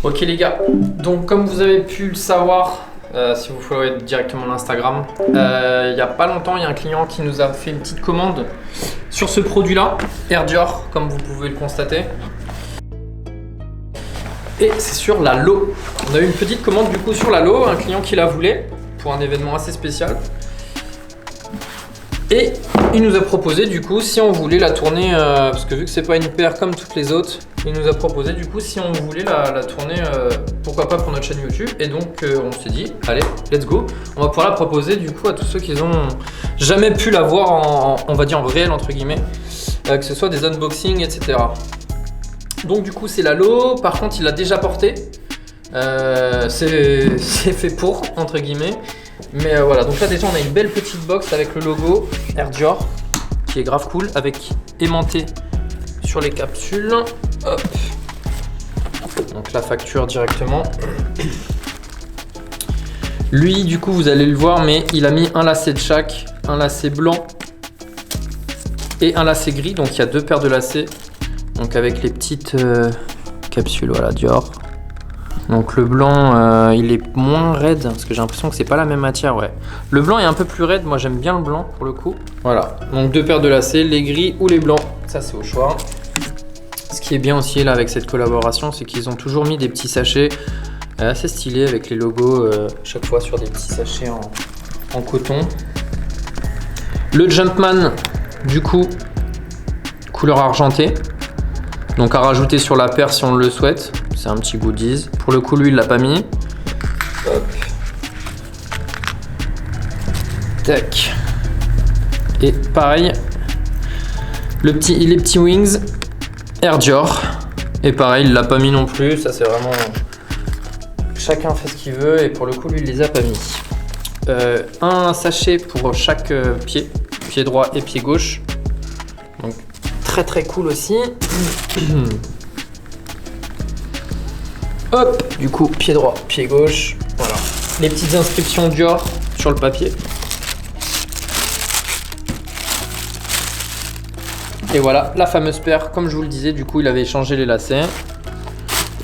Ok les gars, donc comme vous avez pu le savoir, si vous followez directement l'Instagram, il n'y a pas longtemps, il y a un client qui nous a fait une petite commande sur ce produit-là, Air Dior, comme vous pouvez le constater. Et c'est sur la Low. On a eu une petite commande du coup sur la Low, un client qui la voulait pour un événement assez spécial. Et il nous a proposé du coup si on voulait la tourner, parce que vu que c'est pas une paire comme toutes les autres, il nous a proposé du coup si on voulait la tourner, pourquoi pas pour notre chaîne YouTube. Et donc on s'est dit, allez, let's go. On va pouvoir la proposer du coup à tous ceux qui ont jamais pu la voir en, on va dire en réel entre guillemets, que ce soit des unboxings, etc. Donc du coup c'est la Low, par contre il l'a déjà porté, c'est fait pour entre guillemets. Mais voilà, donc là déjà on a une belle petite box avec le logo Air Dior qui est grave cool, avec aimanté sur les capsules. Hop. Donc la facture directement. Lui du coup vous allez le voir, mais il a mis un lacet de chaque, un lacet blanc et un lacet gris, donc il y a deux paires de lacets. Donc avec les petites capsules, voilà, Dior. Donc le blanc, il est moins raide, parce que j'ai l'impression que c'est pas la même matière, ouais. Le blanc est un peu plus raide, moi j'aime bien le blanc pour le coup. Voilà, donc deux paires de lacets, les gris ou les blancs, ça c'est au choix. Ce qui est bien aussi là avec cette collaboration, c'est qu'ils ont toujours mis des petits sachets assez stylés avec les logos chaque fois sur des petits sachets en coton. Le Jumpman, du coup, couleur argentée. Donc à rajouter sur la paire si on le souhaite. C'est un petit goodies. Pour le coup, lui, il l'a pas mis. Hop. Tac. Et pareil, les petits wings Air Dior. Et pareil, il l'a pas mis non plus. Ça, c'est vraiment... Chacun fait ce qu'il veut. Et pour le coup, lui, il les a pas mis. Un sachet pour chaque pied. Pied droit et pied gauche. Donc, très très cool aussi. Hop, du coup, pied droit, pied gauche, voilà. Les petites inscriptions Dior sur le papier. Et voilà, la fameuse paire, comme je vous le disais, du coup, il avait changé les lacets.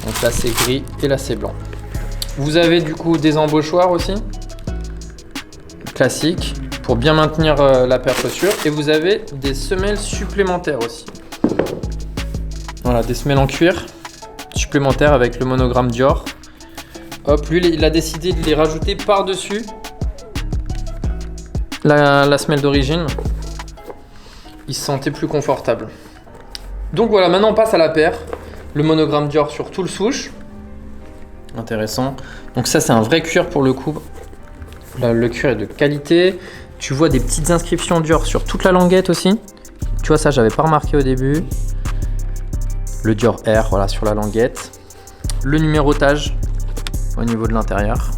Donc lacet gris et lacet blanc. Vous avez du coup des embauchoirs aussi, classiques, pour bien maintenir la paire chaussure. Et vous avez des semelles supplémentaires aussi. Voilà, des semelles en cuir supplémentaires avec le monogramme Dior. Hop, lui il a décidé de les rajouter par-dessus la semelle d'origine. Il se sentait plus confortable. Donc voilà, maintenant on passe à la paire. Le monogramme Dior sur tout le souche. Intéressant. Donc ça c'est un vrai cuir pour le coup. Là, le cuir est de qualité. Tu vois des petites inscriptions Dior sur toute la languette aussi. Tu vois ça, j'avais pas remarqué au début. Le Dior Air, voilà, sur la languette. Le numérotage au niveau de l'intérieur.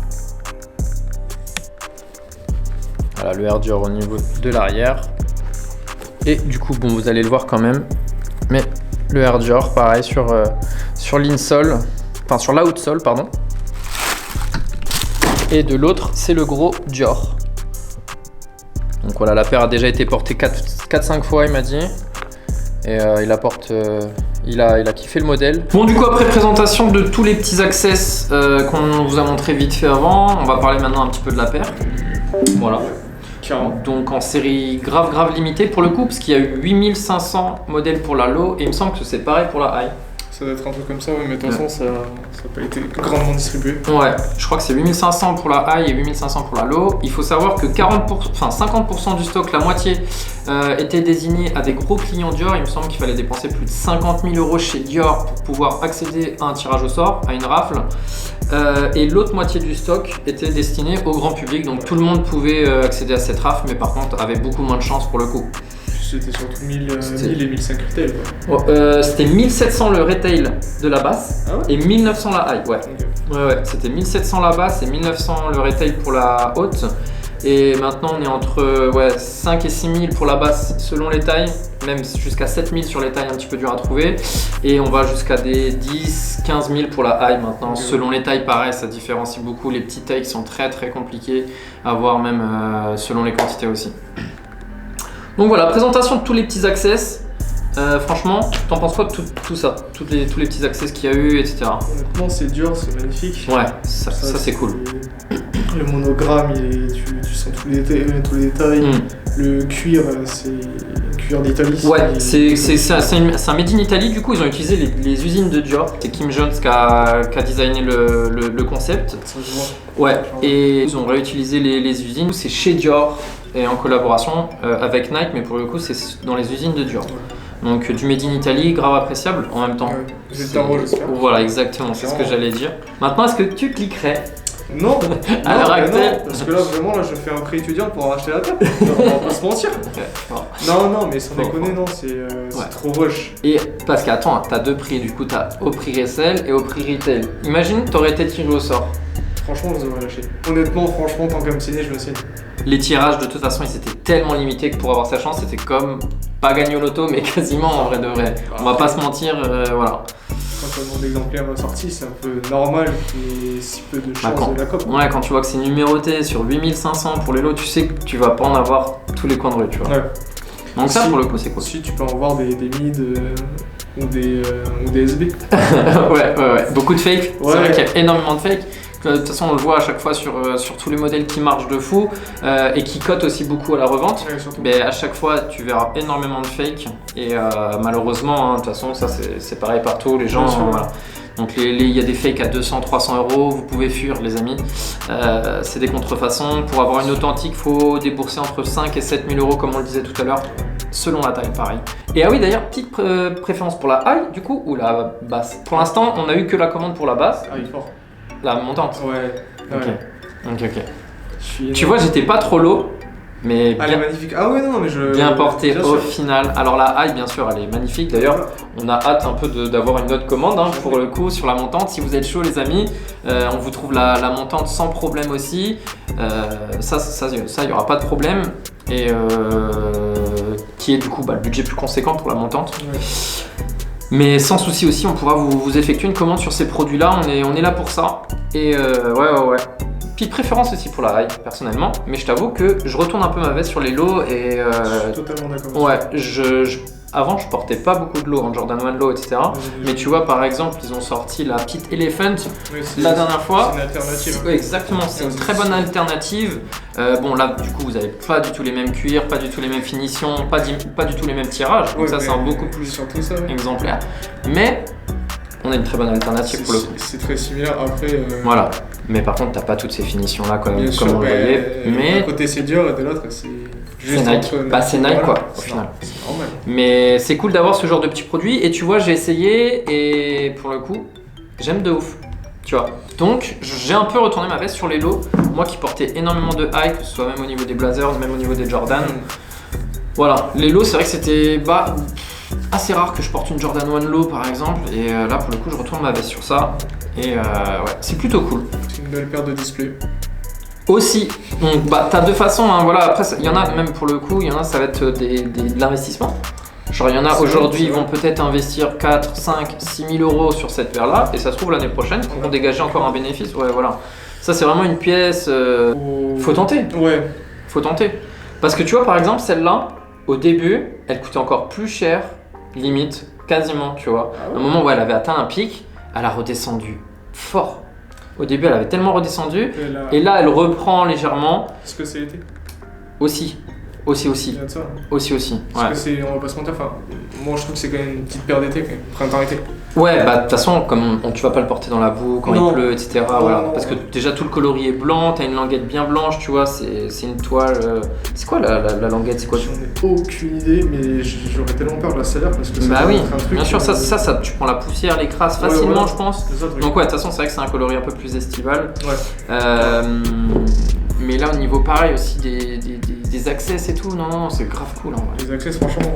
Voilà, le Air Dior au niveau de l'arrière. Et du coup, bon, vous allez le voir quand même. Mais le Air Dior, pareil, sur l'insole. Enfin, sur l'outsole, pardon. Et de l'autre, c'est le gros Dior. Donc voilà, la paire a déjà été portée 4-5 fois, il m'a dit. Et il apporte... Il a kiffé le modèle. Bon, du coup, après présentation de tous les petits access qu'on vous a montré vite fait avant, on va parler maintenant un petit peu de la paire. Voilà. Donc en série grave limitée pour le coup, parce qu'il y a eu 8500 modèles pour la Low et il me semble que c'est pareil pour la High. Ça doit être un truc comme ça, ouais, mais de toute façon, ça n'a pas été grandement distribué. Ouais, je crois que c'est 8500 pour la High et 8500 pour la Low. Il faut savoir que 50% du stock, la moitié, était désigné à des gros clients Dior. Il me semble qu'il fallait dépenser plus de 50 000 € chez Dior pour pouvoir accéder à un tirage au sort, à une rafle. Et l'autre moitié du stock était destiné au grand public, donc tout le monde pouvait accéder à cette rafle, mais par contre avait beaucoup moins de chance pour le coup. C'était surtout 1000 et 1005 retail. C'était 1700 le retail de la basse, ah ouais, et 1900 la high. Ouais. Okay. Ouais, c'était 1700 la basse et 1900 le retail pour la haute. Et maintenant on est entre 5 et 6000 pour la basse selon les tailles, même jusqu'à 7000 sur les tailles un petit peu dur à trouver. Et on va jusqu'à des 10-15 000 pour la high maintenant. Okay. Selon les tailles, pareil, ça différencie beaucoup. Les petites tailles qui sont très compliquées à voir, même selon les quantités aussi. Donc voilà, présentation de tous les petits access. Franchement, t'en penses quoi de tout ça, tous les petits accès qu'il y a eu, etc. Honnêtement, c'est dur, c'est magnifique. Ouais, ça c'est cool. Le monogramme, tu sens tous les détails. Le cuir, c'est cuir d'Italie. Ouais, c'est un made in Italy. Du coup, ils ont utilisé les usines de Dior. C'est Kim Jones qui a designé le concept. Ouais, et ils ont réutilisé les usines. C'est chez Dior et en collaboration avec Nike, mais pour le coup, c'est dans les usines de Dior. Ouais. Donc du made in Italy, grave appréciable en même temps. Voilà, exactement, c'est ce que j'allais dire. Maintenant, est-ce que tu cliquerais? Non, à l'heure actuelle, parce que là vraiment je fais un prêt étudiant pour racheter la table. On va pas se mentir. Non, mais sans déconner, non, c'est trop rush. Et parce qu'attends, t'as deux prix, du coup t'as au prix resell et au prix retail. Imagine, t'aurais été tiré au sort. Franchement, je devrais lâcher. Honnêtement, franchement, tant qu'à me signer, je me signe. Les tirages, de toute façon, ils étaient tellement limités que pour avoir sa chance, c'était comme pas gagner au loto, mais quasiment en vrai de vrai. On va pas se mentir, voilà. Quand tu as le nombre d'exemplaires sortis, c'est un peu normal qu'il y ait si peu de chances de la COP. Ouais, quand tu vois que c'est numéroté sur 8500 pour les lots, tu sais que tu vas pas en avoir tous les coins de rue, tu vois. Ouais. Donc ça, pour le coup, c'est cool. Si tu peux en voir des mid ou des SB. ouais. Beaucoup de fake. C'est vrai qu'il y a énormément de fake. De toute façon, on le voit à chaque fois sur tous les modèles qui marchent de fou et qui cotent aussi beaucoup à la revente. Ouais, mais à chaque fois, tu verras énormément de fake et malheureusement, de toute façon, ça c'est pareil partout. Les gens, voilà. Donc il y a des fakes à 200, 300 euros. Vous pouvez fuir, les amis. C'est des contrefaçons. Pour avoir une authentique, il faut débourser entre 5 et 7 000 euros, comme on le disait tout à l'heure, selon la taille, pareil. Et ah oui, d'ailleurs, petite préférence pour la high, du coup, ou la basse. Pour l'instant, on a eu que la commande pour la basse. Ah, il est fort. La montante. Ouais. Ok. Tu vois, j'étais pas trop low, mais elle est magnifique. Ah ouais, non, mais bien porté au final. Alors la high, bien sûr, elle est magnifique. D'ailleurs, on a hâte un peu d'avoir une autre commande pour le coup sur la montante. Si vous êtes chaud, les amis, on vous trouve la montante sans problème aussi. Ça, il y aura pas de problème. Et qui est du coup le budget plus conséquent pour la montante. Ouais. Mais sans souci aussi, on pourra vous effectuer une commande sur ces produits-là, on est là pour ça. Et ouais. Petite préférence aussi pour la high, personnellement, mais je t'avoue que je retourne un peu ma veste sur les lows et... je suis totalement d'accord. Ouais, avant je portais pas beaucoup de lows en Jordan 1 low, etc. Mais tu vois, par exemple, ils ont sorti la petite Elephant la dernière fois. C'est une alternative. Ouais, exactement, c'est une très bonne alternative. Bon là, du coup, vous avez pas du tout les mêmes cuirs, pas du tout les mêmes finitions, pas du tout les mêmes tirages. Donc ça, c'est un beaucoup plus exemplaire. Mais on a une très bonne alternative pour le coup. C'est très similaire. Après. Voilà. Mais par contre, t'as pas toutes ces finitions là comme on le voyait. Mais d'un côté c'est dur et de l'autre c'est juste Nike. C'est Nike quoi, au final. C'est normal. Mais c'est cool d'avoir ce genre de petits produits. Et tu vois, j'ai essayé et pour le coup, j'aime de ouf. Tu vois. Donc, j'ai un peu retourné ma veste sur les lows. Moi qui portais énormément de high, que ce soit même au niveau des Blazers, même au niveau des Jordan. Voilà. Les lows, c'est vrai que c'était assez rare que je porte une Jordan 1 low par exemple. Et là, pour le coup, je retourne ma veste sur ça. Et ouais, c'est plutôt cool. C'est une belle paire de display. Aussi, donc t'as deux façons, hein, voilà. Après il y en a même pour le coup, il y en a ça va être de l'investissement. Genre il y en a aujourd'hui, ils vont peut-être investir 4, 5, 6 000 euros sur cette paire là et ça se trouve l'année prochaine, ils pourront dégager encore un bénéfice. Ouais voilà, ça c'est vraiment une pièce, faut tenter. Ouais. Faut tenter. Parce que tu vois par exemple celle-là, au début, elle coûtait encore plus cher, limite, quasiment tu vois. À un moment où elle avait atteint un pic, elle a redescendu fort. Au début, elle avait tellement redescendu, et là, elle reprend légèrement. Est-ce que c'est l'été ? Aussi. Aussi. Aussi. Parce que c'est, on va pas se mentir, enfin, moi je trouve que c'est quand même une petite paire d'été, printemps-été. Ouais, de toute façon, comme tu vas pas le porter dans la boue quand il pleut, etc. Voilà. Parce que déjà tout le coloris est blanc, t'as une languette bien blanche, tu vois, c'est une toile. C'est quoi la languette, c'est quoi ? J'en ai aucune idée, mais j'aurais tellement peur de la salaire parce que ça oui, un truc. Bien sûr, ça, tu prends la poussière, l'écrase facilement, je pense. Donc ouais, de toute façon, c'est vrai que c'est un coloris un peu plus estival. Ouais. Mais là, au niveau pareil aussi des access et tout, non, c'est grave cool. En vrai. Les access, franchement.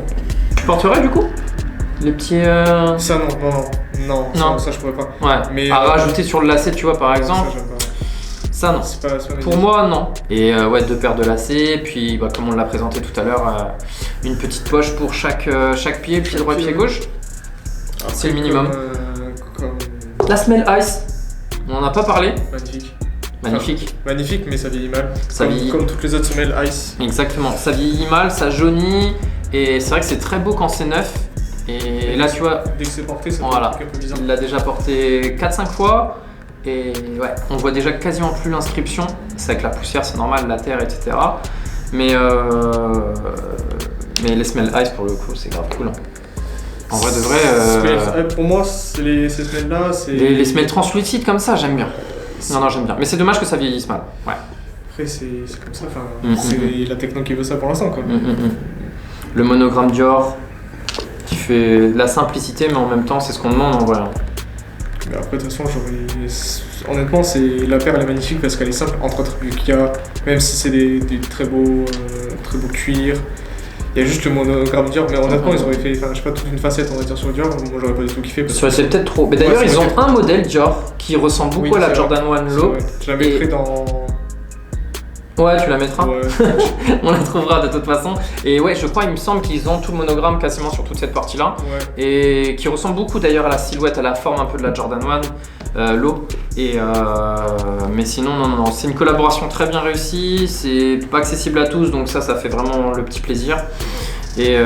Tu porterais du coup les petits. Ça, non. Ça, je pourrais pas. Ouais. Mais à rajouter sur le lacet, tu vois, par exemple. Ça, j'aime pas. Ça, non. C'est pas pour moi, non. Et ouais, 2 paires de lacets, puis comme on l'a présenté tout à l'heure, une petite poche pour chaque pied, pied droit, pied gauche. C'est le minimum. La Smell Ice, on en a pas parlé. Magnifique, mais ça vieillit mal. Comme toutes les autres semelles Ice. Exactement, ça vieillit mal, ça jaunit. Et c'est vrai que c'est très beau quand c'est neuf. Et là, tu vois, dès que c'est porté, ça fait voilà, un truc un peu bizarre. il l'a déjà porté 4-5 fois. Et ouais, on voit déjà quasiment plus l'inscription. C'est avec la poussière, c'est normal, la terre, etc. Mais les Smell Ice, pour le coup, c'est grave cool. En vrai de vrai. Pour moi, ces semelles-là, c'est. Les semelles translucides comme ça, j'aime bien. Non, j'aime bien. Mais c'est dommage que ça vieillisse mal. Ouais. Après, c'est comme ça. C'est la techno qui veut ça pour l'instant, quoi. Le monogramme Dior qui fait la simplicité, mais en même temps, c'est ce qu'on demande en vrai. Mais après, de toute façon, honnêtement, la paire elle est magnifique parce qu'elle est simple, entre autres, vu qu'il y a, même si c'est des très beaux cuirs, il y a juste le monogramme Dior, mais honnêtement, ils auraient fait, je sais pas, toute une facette, on va dire, sur le Dior, moi j'aurais pas du tout kiffé. C'est peut-être trop. Mais d'ailleurs, ils ont un modèle Dior qui ressemble beaucoup à la Jordan 1 Low. Je la mettrai dans. Ouais, tu la mettras. Ouais. On la trouvera de toute façon. Et ouais, je crois, il me semble qu'ils ont tout le monogramme quasiment sur toute cette partie-là. Ouais. Et qui ressemble beaucoup d'ailleurs à la silhouette, à la forme un peu de la Jordan 1 Low. Mais sinon, non, c'est une collaboration très bien réussie. C'est pas accessible à tous, donc ça fait vraiment le petit plaisir. Et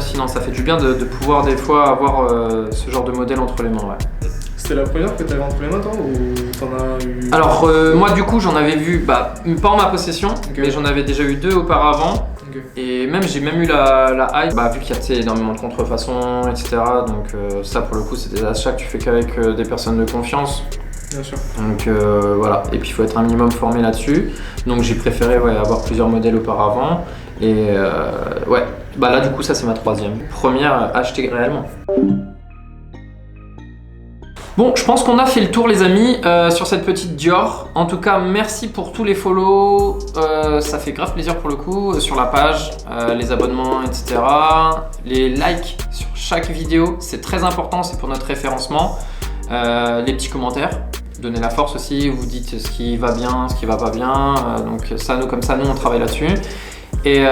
sinon, ça fait du bien de pouvoir des fois avoir ce genre de modèle entre les mains. Ouais. C'était la première que tu avais entre les mains, toi, ou t'en as eu? Alors, moi, du coup, j'en avais vu, pas en ma possession, mais j'en avais déjà eu 2 auparavant. Et j'ai même eu la hype, vu qu'il y a énormément de contrefaçons, etc. Donc, ça, pour le coup, c'est des achats que tu fais qu'avec des personnes de confiance. Bien sûr. Donc, voilà. Et puis, il faut être un minimum formé là-dessus. Donc, j'ai préféré avoir plusieurs modèles auparavant. Et là, du coup, ça, c'est ma 3e. Première achetée réellement. Bon, je pense qu'on a fait le tour les amis sur cette petite Dior. En tout cas, merci pour tous les follow. Ça fait grave plaisir pour le coup sur la page, les abonnements, etc. Les likes sur chaque vidéo, c'est très important, c'est pour notre référencement. Les petits commentaires, donnez la force aussi, vous dites ce qui va bien, ce qui va pas bien. Donc ça, nous on travaille là-dessus. Et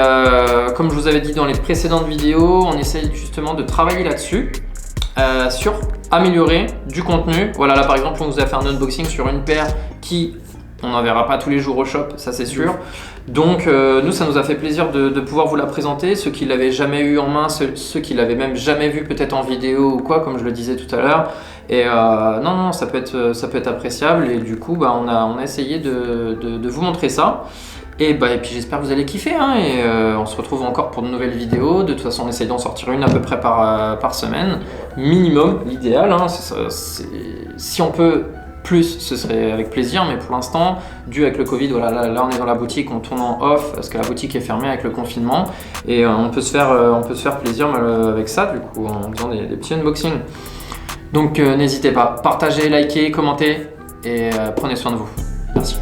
comme je vous avais dit dans les précédentes vidéos, on essaye justement de travailler là-dessus. Sur améliorer du contenu. Voilà, là par exemple, on vous a fait un unboxing sur une paire qui, on n'en verra pas tous les jours au shop, ça c'est sûr. Donc nous, ça nous a fait plaisir de pouvoir vous la présenter. Ceux qui l'avaient jamais eu en main, ceux qui l'avaient même jamais vu peut-être en vidéo ou quoi, comme je le disais tout à l'heure. Et non, ça peut être appréciable. Et du coup, on a essayé de vous montrer ça. Et puis j'espère que vous allez kiffer et on se retrouve encore pour de nouvelles vidéos. De toute façon, on essaye d'en sortir une à peu près par semaine, minimum, l'idéal. Si on peut plus, ce serait avec plaisir, mais pour l'instant, dû avec le Covid, là on est dans la boutique, on tourne en off parce que la boutique est fermée avec le confinement et on peut se faire plaisir avec ça du coup en faisant des petits unboxings. Donc n'hésitez pas, partagez, likez, commentez et prenez soin de vous. Merci.